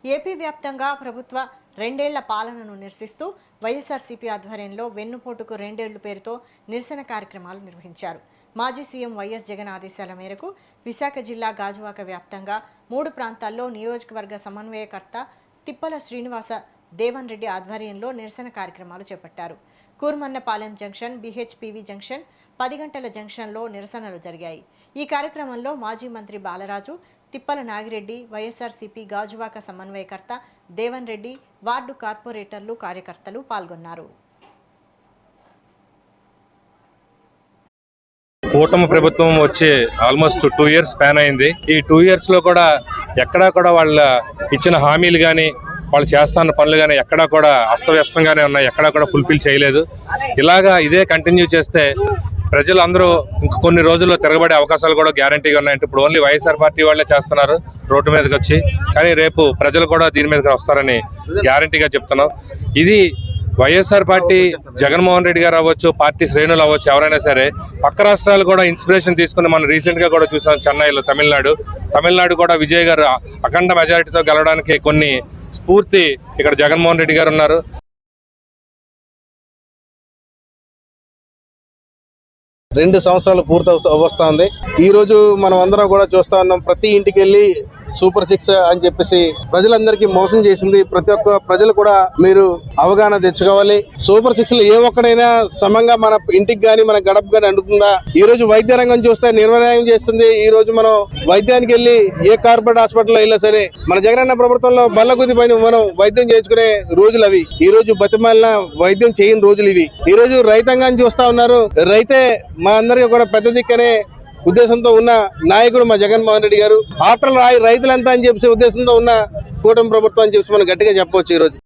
AP వ్యాప్తంగా ప్రభుత్వ రెండేళ్ల పాలనను నిరసిస్తూ వైఎస్ఆర్సీపీ ఆధ్వర్యంలో వెన్నుపోటుకు రెండేళ్లు పేరుతో నిరసన కార్యక్రమాలు నిర్వహించారు. మాజీ సీఎం వైఎస్ జగన్ ఆదేశాల మేరకు విశాఖ జిల్లా గాజువాక వ్యాప్తంగా 3 ప్రాంతాల్లో నియోజకవర్గ సమన్వయకర్త తిప్పల శ్రీనివాస దేవన్ రెడ్డి ఆధ్వర్యంలో నిరసన కార్యక్రమాలు చేపట్టారు. కూర్మన్నపాలెం జంక్షన్, బీహెచ్పీవీ జంక్షన్, 10 గంటల జంక్షన్లో నిరసనలు జరిగాయి. ఈ కార్యక్రమంలో మాజీ మంత్రి బాలరాజు, తిప్పల నాగిరెడ్డి, వైఎస్ఆర్సీపీ గాజువాక సమన్వయకర్త దేవన్ రెడ్డి, వార్డు కార్పొరేటర్లు, కార్యకర్తలు పాల్గొన్నారు. కూటమి ప్రభుత్వం వచ్చి ఆల్మోస్ట్ 2 ఇయర్స్ స్పాన్ అయింది. ఈ 2 ఇయర్స్ లో కూడా ఎక్కడా కూడా వాళ్ళ ఇచ్చిన హామీలు కానీ వాళ్ళు చేస్తున్న పనులు కానీ ఎక్కడా కూడా అస్తవ్యస్తంగానే ఉన్నాయి. ఎక్కడా కూడా ఫుల్ఫిల్ చేయలేదు. ఇలాగా ఇదే కంటిన్యూ చేస్తే ప్రజలందరూ ఇంక కొన్ని రోజుల్లో తిరగబడే అవకాశాలు కూడా గ్యారంటీగా ఉన్నాయంటే ఇప్పుడు ఓన్లీ వైఎస్ఆర్ పార్టీ వాళ్ళే చేస్తున్నారు రోడ్డు మీదకి వచ్చి, కానీ రేపు ప్రజలు కూడా దీని మీదకి వస్తారని గ్యారంటీగా చెప్తున్నాం. ఇది వైఎస్ఆర్ పార్టీ జగన్మోహన్ రెడ్డి గారు అవ్వచ్చు, పార్టీ శ్రేణులు అవ్వచ్చు, ఎవరైనా సరే పక్క రాష్ట్రాలు కూడా ఇన్స్పిరేషన్ తీసుకుని మనం రీసెంట్గా కూడా చూసాం. చెన్నైలో తమిళనాడు కూడా విజయ్ గారు అఖండ మెజారిటీతో గెలవడానికి కొన్ని స్ఫూర్తి ఇక్కడ జగన్మోహన్ రెడ్డి గారు ఉన్నారు. 2 సంవత్సరాలు పూర్తి వస్తుంది. ఈ రోజు మనం అందరం కూడా చూస్తా ఉన్నాం. ప్రతి ఇంటికి వెళ్ళి సూపర్ 6 అని చెప్పేసి ప్రజలందరికీ మోసం చేసింది. ప్రతి ఒక్క ప్రజలు కూడా మీరు అవగాహన తెచ్చుకోవాలి. సూపర్ 6 ఏ ఒక్కడైనా సమంగా మన ఇంటికి గానీ మన గడప గానీ అందుతుందా? ఈ రోజు వైద్య రంగం చూస్తే నిర్వహణ చేస్తుంది. ఈ రోజు మనం వైద్యానికి వెళ్ళి ఏ కార్పొరేట్ హాస్పిటల్లో వెళ్ళా సరే మన జగనన్న ప్రభుత్వంలో బల్లగుద్ది పైన మనం వైద్యం చేయించుకునే రోజులు అవి. ఈ రోజు బతిమాలిన వైద్యం చేయని రోజులు ఇవి. ఈ రోజు రైతాంగాన్ని చూస్తా ఉన్నారు. రైతే మా అందరికీ కూడా పెద్ద దిక్కనే ఉద్దేశంతో ఉన్న నాయకుడు మా జగన్మోహన్ రెడ్డి గారు. ఆఫ్టర్ రైతులంతా అని చెప్పేసి ఉద్దేశంతో ఉన్న కూటమి ప్రభుత్వం అని చెప్పి మనం గట్టిగా చెప్పవచ్చు. ఈ రోజు